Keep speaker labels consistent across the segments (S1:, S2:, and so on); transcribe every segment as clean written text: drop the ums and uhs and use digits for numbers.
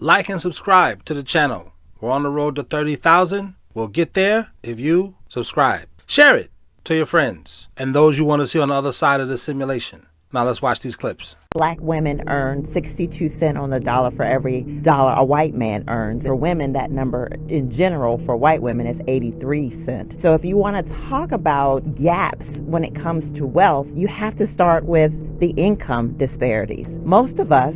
S1: like and subscribe to the channel. We're on the road to 30,000. We'll get there if you subscribe. Share it to your friends and those you want to see on the other side of the simulation. Now let's watch these clips.
S2: Black women earn 62 cents on the dollar for every dollar a white man earns. For women, that number in general for white women is 83 cents. So if you want to talk about gaps when it comes to wealth, you have to start with the income disparities. Most of us,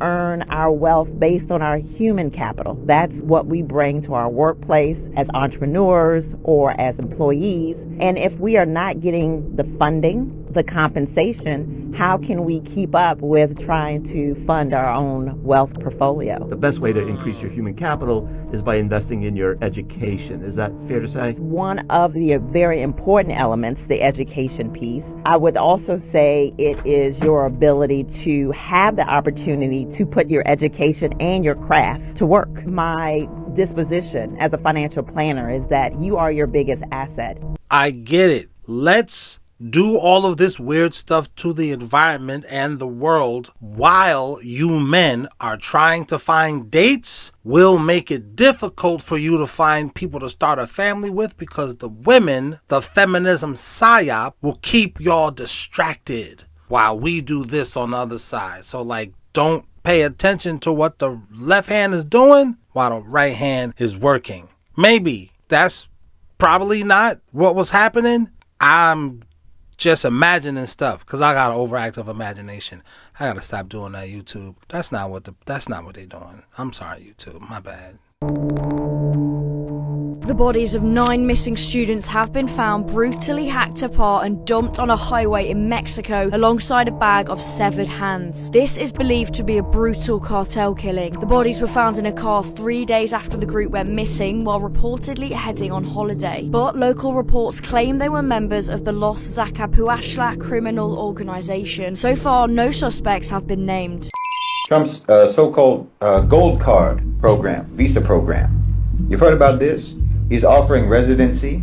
S2: earn our wealth based on our human capital. That's what we bring to our workplace as entrepreneurs or as employees. And if we are not getting the funding, the compensation, how can we keep up with trying to fund our own wealth portfolio?
S3: The best way to increase your human capital is by investing in your education. Is that fair to say?
S2: One of the very important elements, the education piece. I would also say it is your ability to have the opportunity to put your education and your craft to work. My disposition as a financial planner is that you are your biggest asset.
S1: I get it. Let's do all of this weird stuff to the environment and the world while you men are trying to find dates. Will make it difficult for you to find people to start a family with because the women, the feminism psyop, will keep y'all distracted while we do this on the other side. So don't pay attention to what the left hand is doing while the right hand is working. Maybe that's probably not what was happening. I'm just imagining stuff because I got an overactive imagination. I gotta stop doing that, YouTube. That's not what they're doing. I'm sorry, YouTube. My bad.
S4: The bodies of 9 missing students have been found brutally hacked apart and dumped on a highway in Mexico alongside a bag of severed hands. This is believed to be a brutal cartel killing. The bodies were found in a car 3 days after the group went missing while reportedly heading on holiday. But local reports claim they were members of the Los Zacapuashla criminal organization. So far, no suspects have been named.
S5: Trump's so-called gold card program, visa program. You've heard about this? He's offering residency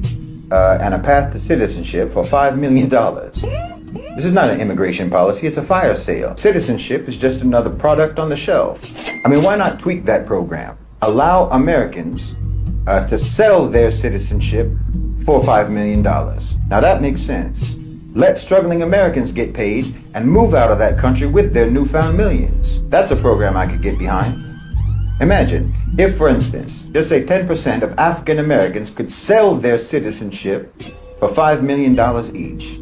S5: and a path to citizenship for $5 million. This is not an immigration policy, it's a fire sale. Citizenship is just another product on the shelf. I mean, why not tweak that program? Allow Americans to sell their citizenship for $5 million. Now that makes sense. Let struggling Americans get paid and move out of that country with their newfound millions. That's a program I could get behind. Imagine if, for instance, just say 10% of African Americans could sell their citizenship for $5 million each.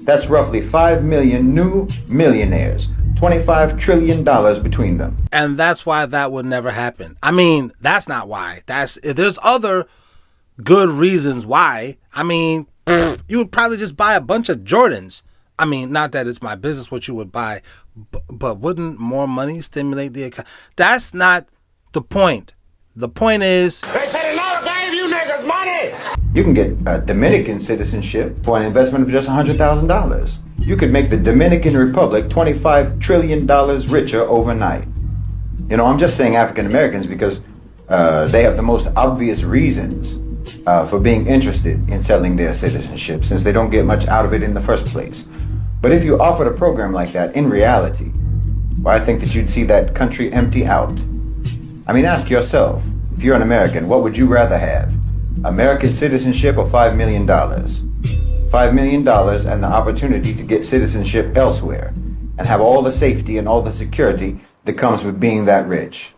S5: That's roughly 5 million new millionaires, $25 trillion between them.
S1: And that's why that would never happen. I mean, that's not why. There's other good reasons why. I mean, you would probably just buy a bunch of Jordans. I mean, not that it's my business what you would buy, but wouldn't more money stimulate the economy? That's not the point. The point is,
S6: they said another gave you niggas money.
S5: You can get a Dominican citizenship for an investment of just $100,000. You could make the Dominican Republic $25 trillion richer overnight. I'm just saying African Americans because they have the most obvious reasons for being interested in selling their citizenship since they don't get much out of it in the first place. But if you offered a program like that in reality, well, I think that you'd see that country empty out. I mean, ask yourself, if you're an American, what would you rather have? American citizenship or $5 million? $5 million and the opportunity to get citizenship elsewhere and have all the safety and all the security that comes with being that rich.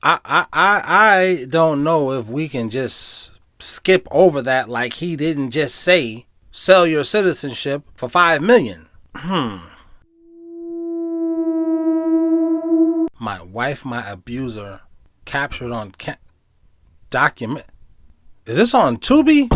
S1: I don't know if we can just skip over that like he didn't just say, sell your citizenship for $5 million. My wife, my abuser, captured on document. Is this on Tubi?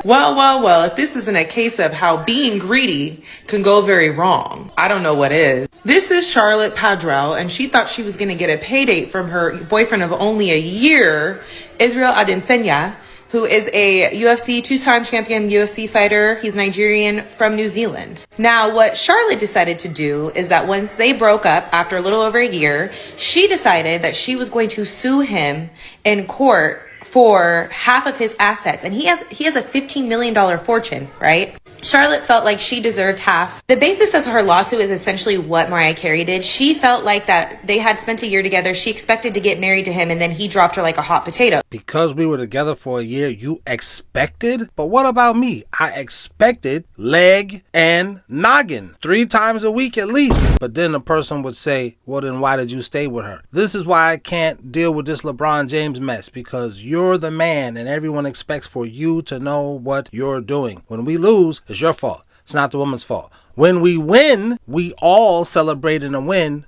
S7: Well, if this isn't a case of how being greedy can go very wrong, I don't know what is. This is Charlotte Padrell, and she thought she was going to get a pay date from her boyfriend of only a year, Israel Adesanya, who is a UFC two-time champion UFC fighter. He's Nigerian from New Zealand. Now, what Charlotte decided to do is that once they broke up after a little over a year, she decided that she was going to sue him in court for half of his assets. And he has a $15 million fortune, right? Charlotte felt like she deserved half. The basis of her lawsuit is essentially what Mariah Carey did. She felt like that they had spent a year together. She expected to get married to him, and then he dropped her like a hot potato.
S1: Because we were together for a year, you expected? But what about me? I expected leg and noggin 3 times a week at least. But then the person would say, well, then why did you stay with her? This is why I can't deal with this LeBron James mess, because you're the man and everyone expects for you to know what you're doing. When we lose, it's your fault. It's not the woman's fault. When we win, we all celebrate in a win.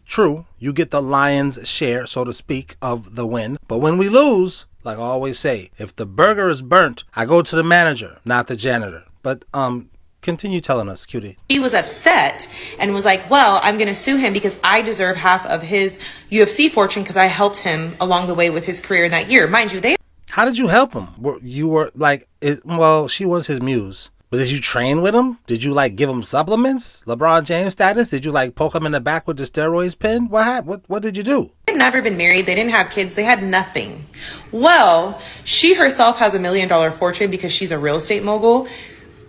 S1: True, you get the lion's share, so to speak, of the win. But when we lose, like I always say, if the burger is burnt, I go to the manager, not the janitor. But continue telling us, cutie.
S7: She was upset and was like, well, I'm going to sue him because I deserve half of his UFC fortune because I helped him along the way with his career in that year. Mind you,
S1: How did you help him? You were like, well, she was his muse. But did you train with him? Did you like give him supplements? LeBron James status? Did you like poke him in the back with the steroids pen? What did you do?
S7: They had never been married. They didn't have kids. They had nothing. Well, she herself has $1 million fortune because she's a real estate mogul.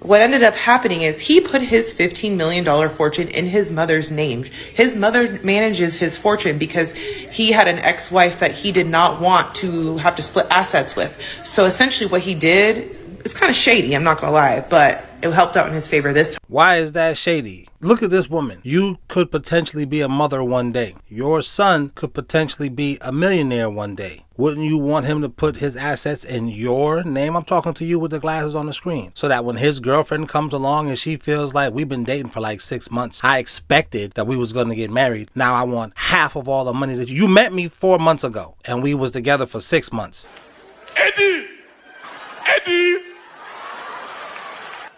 S7: What ended up happening is he put his $15 million fortune in his mother's name. His mother manages his fortune because he had an ex-wife that he did not want to have to split assets with. So essentially what he did, it's kind of shady, I'm not gonna lie, but it helped out in his favor this time.
S1: Why is that shady? Look at this woman. You could potentially be a mother one day. Your son could potentially be a millionaire one day. Wouldn't you want him to put his assets in your name? I'm talking to you with the glasses on the screen. So that when his girlfriend comes along and she feels like we've been dating for like 6 months, I expected that we was going to get married. Now I want half of all the money that you met me 4 months ago and we was together for 6 months.
S6: Eddie!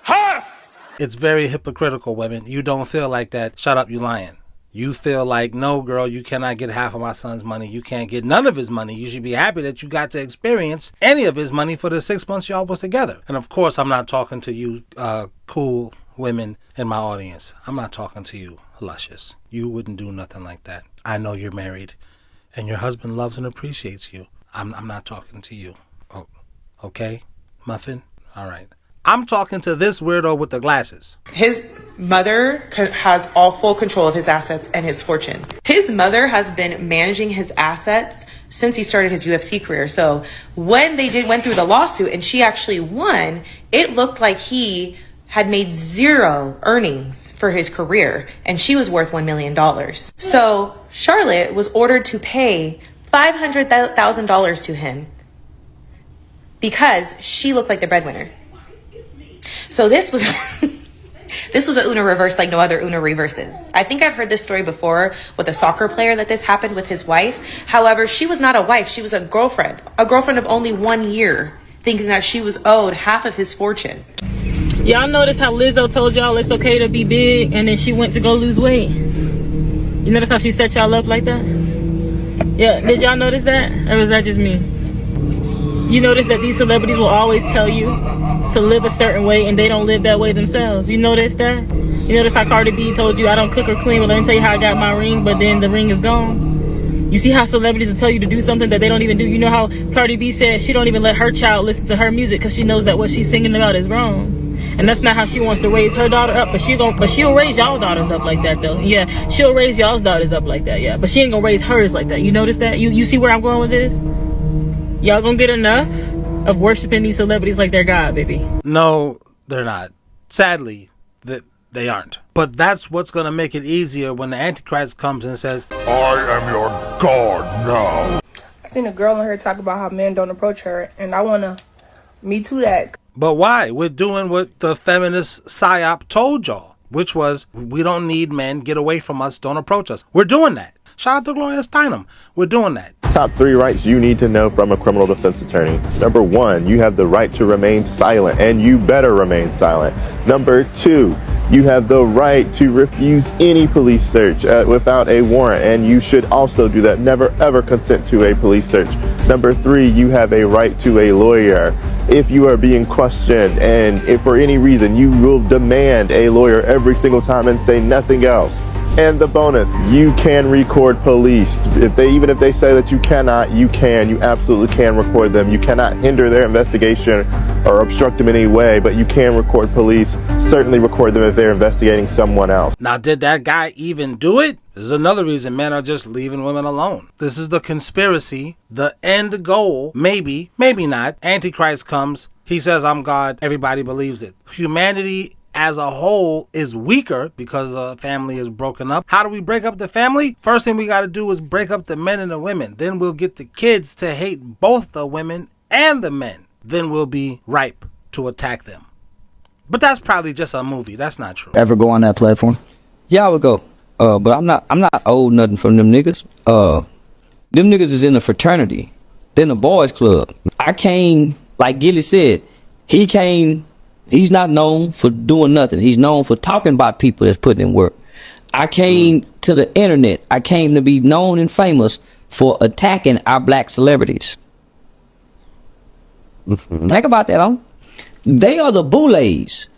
S6: Half!
S1: It's very hypocritical, women. You don't feel like that. Shut up, you lying. You feel like, no, girl, you cannot get half of my son's money. You can't get none of his money. You should be happy that you got to experience any of his money for the 6 months y'all was together. And of course, I'm not talking to you cool women in my audience. I'm not talking to you luscious. You wouldn't do nothing like that. I know you're married and your husband loves and appreciates you. I'm not talking to you. Oh, okay, Muffin? All right. I'm talking to this weirdo with the glasses.
S7: His mother has all full control of his assets and his fortune. His mother has been managing his assets since he started his UFC career. So when they went through the lawsuit and she actually won, it looked like he had made 0 earnings for his career and she was worth $1 million. So Charlotte was ordered to pay $500,000 to him because she looked like the breadwinner. So this was this was a Uno reverse like no other Uno reverses. I think I've heard this story before with a soccer player that this happened with his wife. However, she was not a wife. She was a girlfriend of only 1 year, thinking that she was owed half of his fortune.
S8: Y'all notice how Lizzo told y'all it's okay to be big and then she went to go lose weight? You notice how she set y'all up like that? Yeah, did y'all notice that? Or was that just me? You notice that these celebrities will always tell you to live a certain way and they don't live that way themselves. You notice that? You notice how Cardi B told you I don't cook or clean, but let me tell you how I got my ring, but then the ring is gone. You see how celebrities will tell you to do something that they don't even do. You know how Cardi B said she don't even let her child listen to her music because she knows that what she's singing about is wrong. And that's not how she wants to raise her daughter up, but she'll raise y'all daughters up like that though. Yeah, she'll raise y'all's daughters up like that, yeah. But she ain't gonna raise hers like that. You notice that? You see where I'm going with this? Y'all gonna get enough of worshiping these celebrities like they're God, baby.
S1: No, they're not. Sadly, they aren't. But that's what's going to make it easier when the Antichrist comes and says,
S6: I am your God now.
S9: I seen a girl on her talk about how men don't approach her, and I want to me too that.
S1: But why? We're doing what the feminist psyop told y'all, which was, we don't need men, get away from us, don't approach us. We're doing that. Shout out to Gloria Steinem. We're doing that.
S10: Top 3 rights you need to know from a criminal defense attorney. Number 1, you have the right to remain silent, and you better remain silent. Number 2, you have the right to refuse any police search without a warrant, and you should also do that. Never ever consent to a police search. Number 3, you have a right to a lawyer. If you are being questioned and if for any reason you will demand a lawyer every single time and say nothing else. And the bonus, you can record police. Even if they say that you cannot, you can. You absolutely can record them. You cannot hinder their investigation or obstruct them in any way, but you can record police. Certainly record them if they're investigating someone else.
S1: Now, did that guy even do it? This is another reason men are just leaving women alone. This is the conspiracy, the end goal. Maybe, maybe not. Antichrist comes. He says, I'm God. Everybody believes it. Humanity as a whole is weaker because a family is broken up. How do we break up the family? First thing we got to do is break up the men and the women. Then we'll get the kids to hate both the women and the men. Then we'll be ripe to attack them. But that's probably just a movie. That's not true.
S11: Ever go on that platform?
S12: Yeah, I would go. But I'm not old nothing from them niggas. Them niggas is in a fraternity. They're in a boys club. I came, like Gilly said, he's not known for doing nothing. He's known for talking about people that's putting in work. I came to the internet. I came to be known and famous for attacking our black celebrities. Think about that, huh? They are the boulets.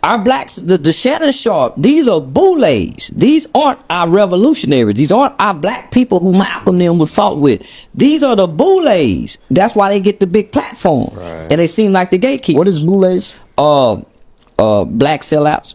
S12: Our blacks, the Shannon Sharp, these are boulets. These aren't our revolutionaries. These aren't our black people who Malcolm them would fought with. These are the boulets. That's why they get the big platform. Right. And they seem like the gatekeepers.
S11: What is boulets?
S12: Black sellouts.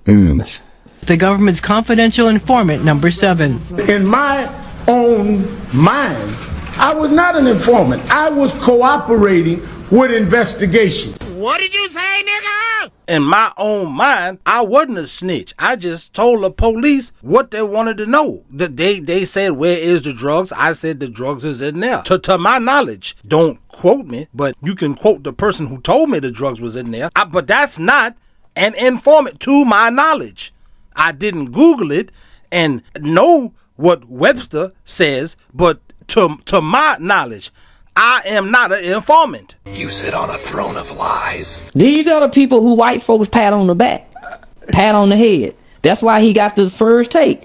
S13: The government's confidential informant, number 7.
S14: In my own mind, I was not an informant. I was cooperating with investigation.
S1: What did you say, nigga? In my own mind, I wasn't a snitch. I just told the police what they wanted to know. They said, where is the drugs? I said the drugs is in there. To my knowledge, don't quote me, but you can quote the person who told me the drugs was in there. But that's not an informant to my knowledge. I didn't Google it and know what Webster says, but to my knowledge, I am not an informant.
S6: You sit on a throne of lies.
S12: These are the people who white folks pat on the back, pat on the head. That's why he got the first take.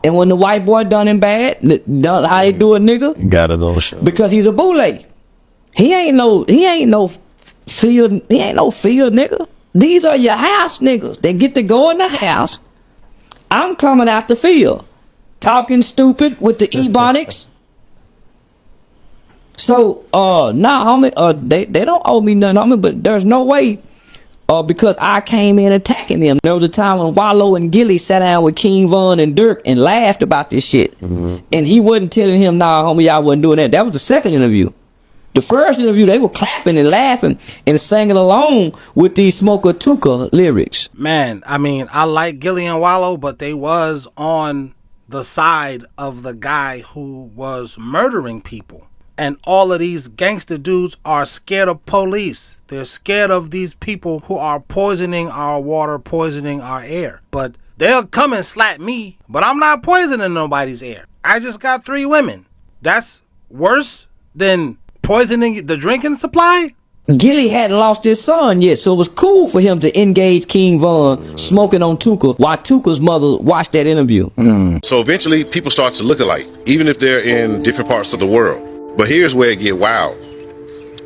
S12: And when the white boy done him bad, done how they do a nigga,
S11: got it all show.
S12: Because he's a boule. He ain't no field nigga. These are your house niggas. They get to go in the house. I'm coming out the field, talking stupid with the ebonics. So, homie, they don't owe me nothing, homie, but there's no way, because I came in attacking them. There was a time when Wallow and Gilly sat down with King Von and Dirk and laughed about this shit. And he wasn't telling him, nah, homie, y'all wasn't doing that. That was the second interview. The first interview, they were clapping and laughing and singing along with these Smoker Tuka lyrics.
S1: Man, I mean, I like Gilly and Wallow, but they was on the side of the guy who was murdering people. And all of these gangster dudes are scared of police. They're scared of these people who are poisoning our water, poisoning our air. But they'll come and slap me, but I'm not poisoning nobody's air. I just got 3 women. That's worse than poisoning the drinking supply?
S12: Gilly hadn't lost his son yet, so it was cool for him to engage King Von smoking on Tuka while Tuka's mother watched that interview.
S15: So eventually people start to look alike, even if they're in different parts of the world. But here's where it get wild.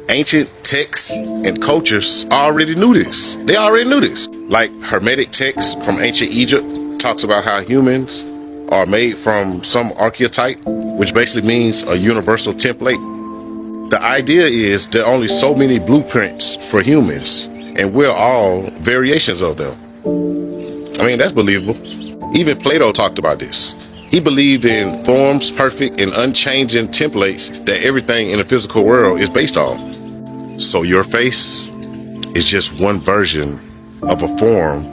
S15: Ancient texts and cultures already knew this. They already knew this. Like Hermetic texts from ancient Egypt talks about how humans are made from some archetype, which basically means a universal template. The idea is there are only so many blueprints for humans, and we're all variations of them. I mean, that's believable. Even Plato talked about this. He believed in forms, perfect and unchanging templates that everything in the physical world is based on. So your face is just one version of a form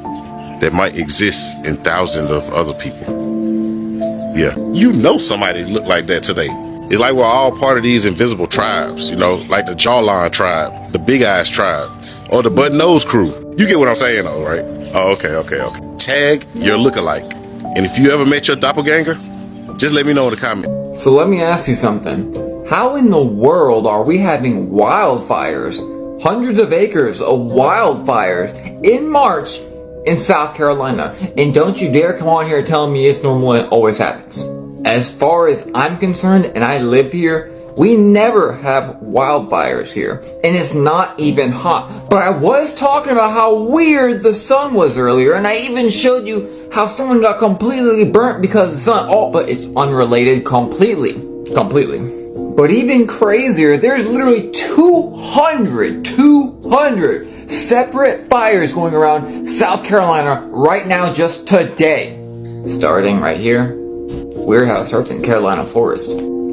S15: that might exist in thousands of other people. Yeah, you know somebody look like that today. It's like we're all part of these invisible tribes, you know, like the Jawline tribe, the Big Eyes tribe, or the Button Nose crew. You get what I'm saying though, right? Oh, okay. Tag your lookalike. And if you ever met your doppelganger, just let me know in the comments.
S16: So let me ask you something. How in the world are we having wildfires, hundreds of acres of wildfires in March in South Carolina? And don't you dare come on here telling me it's normal and it always happens. As far as I'm concerned, and I live here, We never have wildfires here, and it's not even hot. But I was talking about how weird the sun was earlier, and I even showed you how someone got completely burnt because the sun, but it's unrelated completely. But even crazier, there's literally 200 separate fires going around South Carolina right now just today. Starting right here, Weird how it starts in Carolina Forest.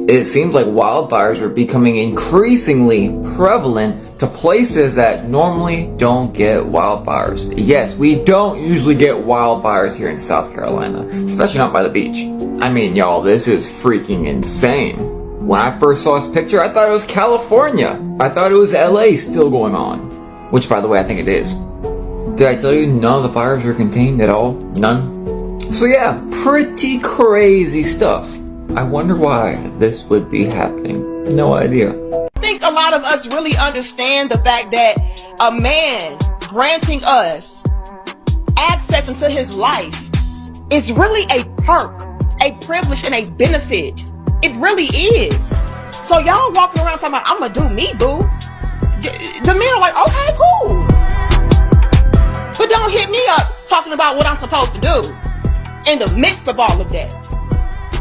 S16: It seems like wildfires are becoming increasingly prevalent to places that normally don't get wildfires. Yes, we don't usually get wildfires here in South Carolina, especially not by the beach. I mean, y'all, this is freaking insane. When I first saw this picture, I thought it was California. I thought it was LA still going on. Which, by the way, I think it is. Did I tell you none of the fires are contained at all? None? So yeah, pretty crazy stuff. I wonder why this would be happening. No idea.
S11: I think a lot of us really understand the fact that a man granting us access into his life is really a perk, a privilege, and a benefit. It really is. So y'all walking around talking about, I'm gonna do me, boo. The men are like, okay, cool. But don't hit me up talking about what I'm supposed to do in the midst of all of that.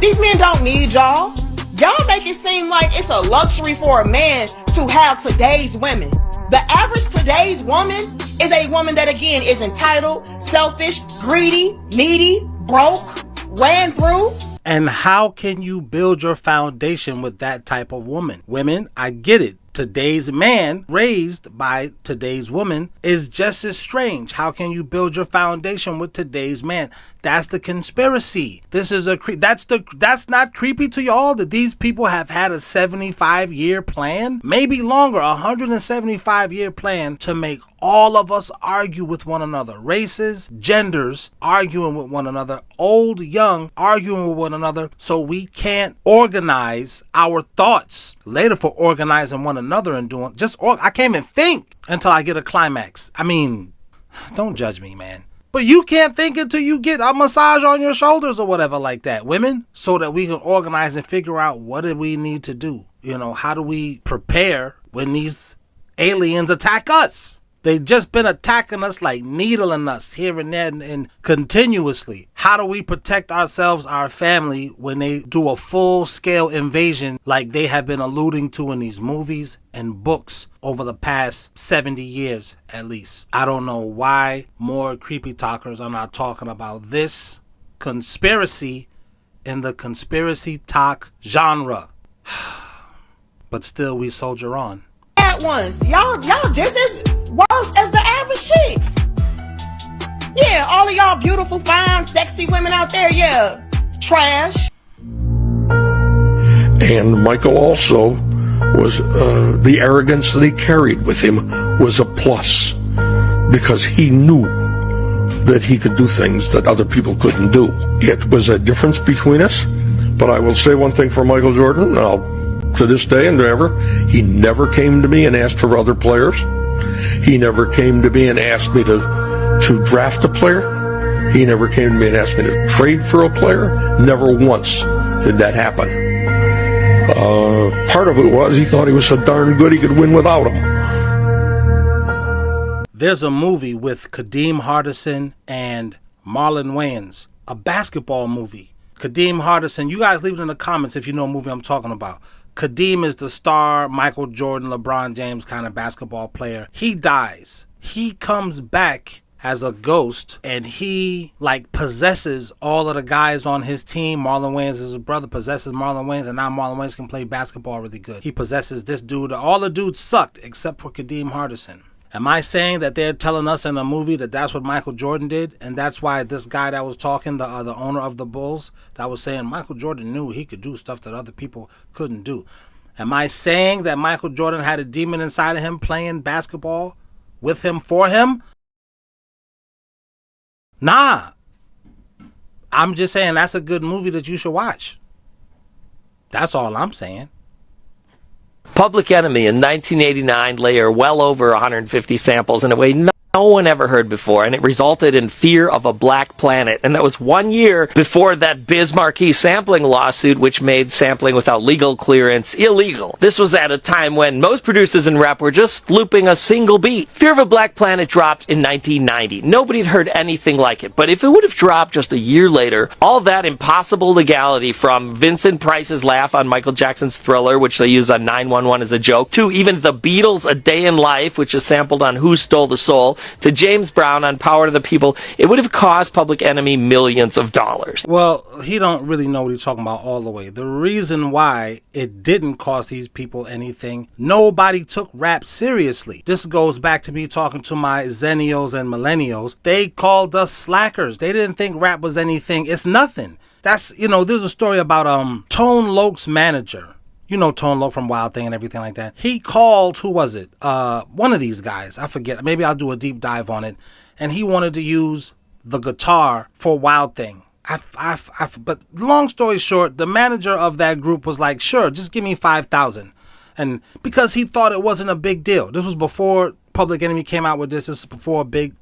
S11: These men don't need y'all. Y'all make it seem like it's a luxury for a man to have today's women. The average today's woman is a woman that, again, is entitled, selfish, greedy, needy, broke, ran through.
S1: And how can you build your foundation with that type of woman? Women, I get it. Today's man raised by today's woman is just as strange. How can you build your foundation with today's man? That's the conspiracy. This is that's not creepy to y'all that these people have had a 75-year plan, maybe longer, 175-year plan to make all of us argue with one another. Races, genders arguing with one another, old, young arguing with one another, so we can't organize our thoughts later for organizing one another and doing I can't even think until I get a climax. I mean, don't judge me, man. But you can't think until you get a massage on your shoulders or whatever like that, women, so that we can organize and figure out what do we need to do. You know, how do we prepare when these aliens attack us? They've just been attacking us, like needling us here and there and continuously. How do we protect ourselves, our family, when they do a full-scale invasion like they have been alluding to in these movies and books over the past 70 years at least? I don't know why more creepy talkers are not talking about this conspiracy in the conspiracy talk genre. But still, we soldier on.
S11: At once, y'all just as worse as the average chicks. Yeah, all of y'all beautiful, fine, sexy women out there, yeah, trash.
S17: And Michael also was, the arrogance that he carried with him was a plus, because he knew that he could do things that other people couldn't do. It was a difference between us, but I will say one thing for Michael Jordan, to this day and ever, he never came to me and asked for other players. He never came to me and asked me to draft a player. He never came to me and asked me to trade for a player. Never once did that happen. Part of it was he thought he was so darn good he could win without him.
S1: There's a movie with Kadeem Hardison and Marlon Wayans, a basketball movie. Kadeem Hardison, you guys leave it in the comments if you know a movie I'm talking about. Kadeem is the star Michael Jordan, LeBron James kind of basketball player. He dies. He comes back as a ghost and he possesses all of the guys on his team. Marlon Wayans is his brother, possesses Marlon Wayans, and now Marlon Wayans can play basketball really good. He possesses this dude. All the dudes sucked except for Kadeem Hardison. Am I saying that they're telling us in a movie that that's what Michael Jordan did? And that's why this guy that was talking, the owner of the Bulls, that was saying Michael Jordan knew he could do stuff that other people couldn't do. Am I saying that Michael Jordan had a demon inside of him playing basketball with him, for him? Nah. I'm just saying that's a good movie that you should watch. That's all I'm saying.
S18: Public Enemy in 1989, layer well over 150 samples, and it weighed no one ever heard before, and it resulted in Fear of a Black Planet. And that was 1 year before that Biz Markie sampling lawsuit, which made sampling without legal clearance illegal. This was at a time when most producers in rap were just looping a single beat. Fear of a Black Planet dropped in 1990. Nobody had heard anything like it, but if it would have dropped just a year later, all that impossible legality, from Vincent Price's laugh on Michael Jackson's Thriller, which they use on 911 as a joke, to even the Beatles' A Day in Life, which is sampled on Who Stole the Soul, to James Brown on Power to the People, it would have cost Public Enemy millions of dollars.
S1: Well, he don't really know what he's talking about all the way. The reason why it didn't cost these people anything, nobody took rap seriously. This goes back to me talking to my Zennials and Millennials. They called us slackers. They didn't think rap was anything. It's nothing. That's, there's a story about Tone Loc's manager. You know Tone Loc from Wild Thing and everything like that. He called, who was it? One of these guys. I forget. Maybe I'll do a deep dive on it. And he wanted to use the guitar for Wild Thing. But long story short, the manager of that group was like, sure, just give me $5,000. And because he thought it wasn't a big deal. This was before Public Enemy came out with this. This is before Big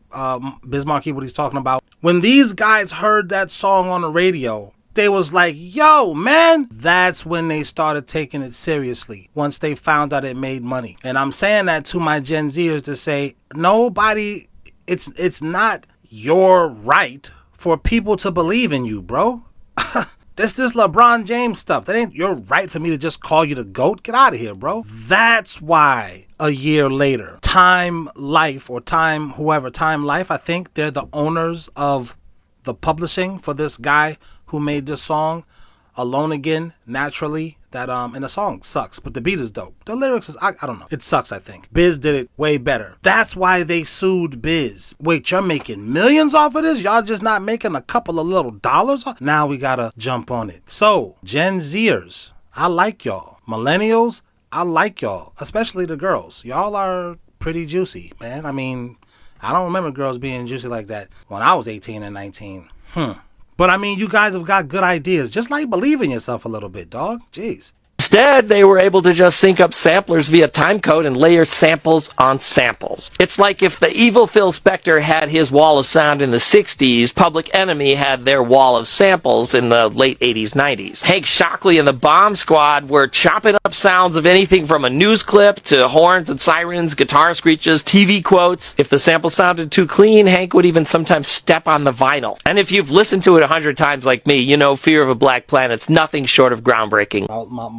S1: Biz Markie, what he's talking about. When these guys heard that song on the radio, they was like, yo, man. That's when they started taking it seriously, once they found out it made money. And I'm saying that to my Gen Zers to say, nobody, it's not your right for people to believe in you, bro. This LeBron James stuff. That ain't your right for me to just call you the GOAT. Get out of here, bro. That's why a year later, Time Life, I think they're the owners of the publishing for this guy who made this song, Alone Again, Naturally. That and the song sucks, but the beat is dope. The lyrics is, I don't know. It sucks, I think. Biz did it way better. That's why they sued Biz. Wait, you're making millions off of this? Y'all just not making a couple of little dollars? Now we gotta jump on it. So, Gen Zers, I like y'all. Millennials, I like y'all. Especially the girls. Y'all are pretty juicy, man. I mean, I don't remember girls being juicy like that when I was 18 and 19. But I mean, you guys have got good ideas. Just like believe in yourself a little bit, dog. Jeez.
S18: Instead, they were able to just sync up samplers via timecode and layer samples on samples. It's like if the evil Phil Spector had his wall of sound in the 60s, Public Enemy had their wall of samples in the late 80s, 90s. Hank Shockley and the Bomb Squad were chopping up sounds of anything from a news clip to horns and sirens, guitar screeches, TV quotes. If the sample sounded too clean, Hank would even sometimes step on the vinyl. And if you've listened to it 100 times like me, you know Fear of a Black Planet's nothing short of groundbreaking.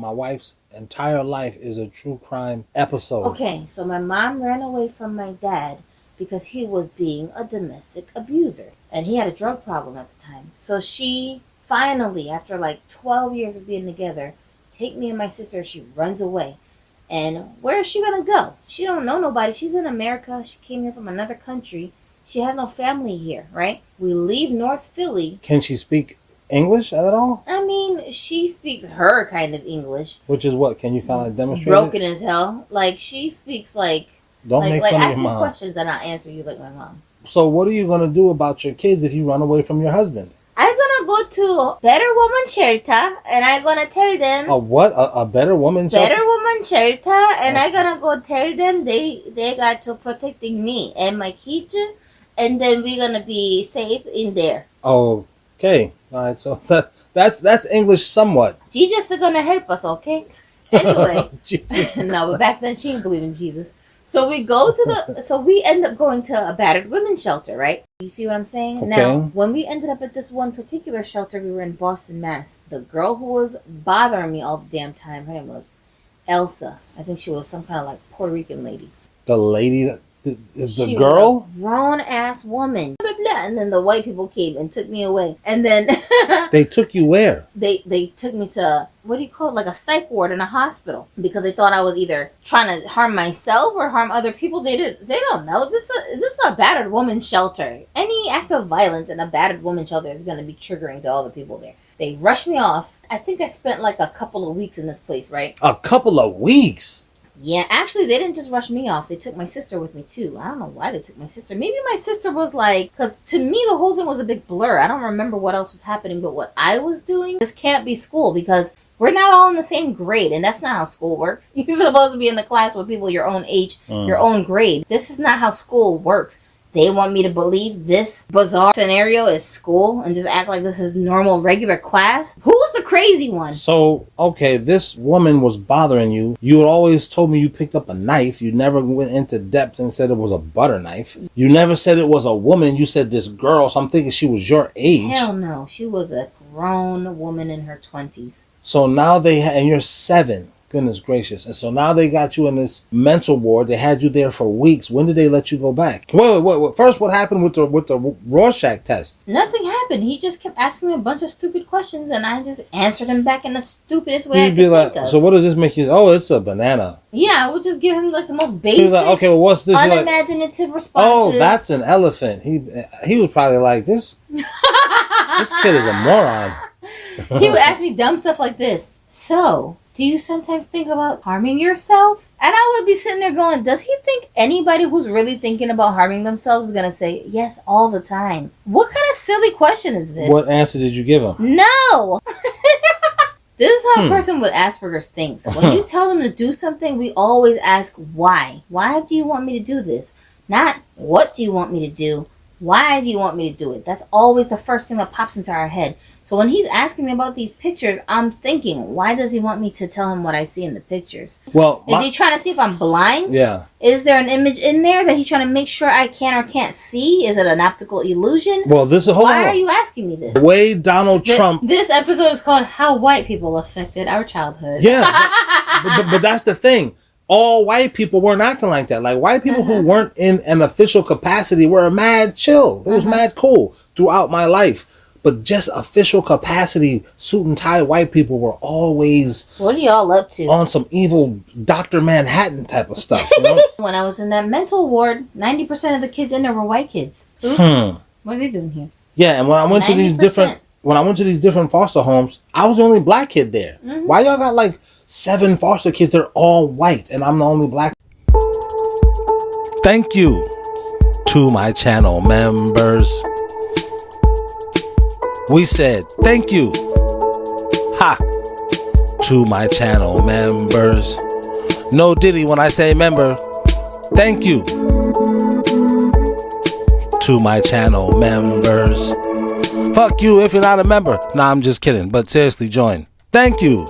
S1: My wife's entire life is a true crime episode.
S19: Okay, so my mom ran away from my dad because he was being a domestic abuser. And he had a drug problem at the time. So she finally, after like 12 years of being together, take me and my sister, she runs away. And where is she going to go? She don't know nobody. She's in America. She came here from another country. She has no family here, right? We leave North Philly.
S1: Can she speak English at all?
S19: I mean, she speaks her kind of English.
S1: Which is what? Can you kind of demonstrate
S19: Broken
S1: it?
S19: as hell. Like, she speaks like...
S1: Don't make fun of
S19: ask
S1: your
S19: me
S1: mom.
S19: questions and I'll answer you like my mom.
S1: So what are you going to do about your kids if you run away from your husband?
S19: I'm going to go to Better Woman Shelter and I'm going to tell them...
S1: A what? A Better Woman Shelter?
S19: Better Woman Shelter, and I'm going to go tell them they got to protecting me and my kids, and then we're going to be safe in there.
S1: Okay. All right. So that's English somewhat.
S19: Jesus is going to help us, okay? Anyway. No, but back then she didn't believe in Jesus. So we end up going to a battered women's shelter, right? You see what I'm saying?
S1: Okay.
S19: Now, when we ended up at this one particular shelter, we were in Boston, Mass. The girl who was bothering me all the damn time, her name was Elsa. I think she was some kind of like Puerto Rican lady.
S1: The lady is the
S19: She
S1: girl?
S19: was a grown-ass woman. Blah, blah, blah. And then the white people came and took me away. And then...
S1: They took you where?
S19: They took me to, what do you call it, like a psych ward in a hospital. Because they thought I was either trying to harm myself or harm other people. They don't know. This is a battered woman shelter. Any act of violence in a battered woman shelter is going to be triggering to all the people there. They rushed me off. I think I spent like a couple of weeks in this place, right?
S1: A couple of weeks?
S19: Yeah, actually, they didn't just rush me off. They took my sister with me, too. I don't know why they took my sister. Maybe my sister was like... Because to me, the whole thing was a big blur. I don't remember what else was happening, but what I was doing... This can't be school, because we're not all in the same grade, and that's not how school works. You're supposed to be in the class with people your own age, your own grade. This is not how school works. they want me to believe this bizarre scenario is school and just act like this is normal, regular class? Who's the crazy one?
S1: So, okay, this woman was bothering you. You had always told me you picked up a knife. You never went into depth and said it was a butter knife. You never said it was a woman. You said this girl, so I'm thinking she was your age.
S19: Hell no. She was a grown woman in her 20s.
S1: So now and you're 7. Goodness gracious. And so now they got you in this mental ward. They had you there for weeks. When did they let you go back? Wait. First, what happened with the Rorschach test?
S19: Nothing happened. He just kept asking me a bunch of stupid questions, and I just answered him back in the stupidest way I could think of.
S1: So what does this make you? Oh, it's a banana.
S19: Yeah, I would just give him like the most basic,
S1: He was like, okay, well, what's this?
S19: unimaginative responses.
S1: Oh, that's an elephant. He was probably like, this kid is a moron.
S19: He would ask me dumb stuff like this. So, do you sometimes think about harming yourself? And I would be sitting there going, does he think anybody who's really thinking about harming themselves is going to say, yes, all the time? What kind of silly question is this?
S1: What answer did you give him?
S19: No! This is how a person with Asperger's thinks. When you tell them to do something, we always ask why. Why do you want me to do this? Not what do you want me to do? Why do you want me to do it? That's always the first thing that pops into our head. So when he's asking me about these pictures, I'm thinking, why does he want me to tell him what I see in the pictures?
S1: Well,
S19: is he trying to see if I'm blind?
S1: Yeah.
S19: Is there an image in there that he's trying to make sure I can or can't see? Is it an optical illusion?
S1: Well, this is
S19: Why are you asking me this?
S1: The way Donald Trump.
S19: This episode is called "How White People Affected Our Childhood."
S1: Yeah, but that's the thing. All white people weren't acting like that. Like white people who weren't in an official capacity were mad chill. It was mad cool throughout my life. But just official capacity, suit and tie white people were always...
S19: What are y'all up to?
S1: On some evil Dr. Manhattan type of stuff, you know?
S19: When I was in that mental ward, 90% of the kids in there were white kids. Oops. What are they doing here?
S1: Yeah, and when I went to these different foster homes, I was the only black kid there. Why y'all got like 7 foster kids? They're all white, and I'm the only black. Thank you to my channel members. We said thank you to my channel members. No diddy when I say member. Thank you to my channel members. Fuck you if you're not a member. Nah, I'm just kidding. But seriously, join. Thank you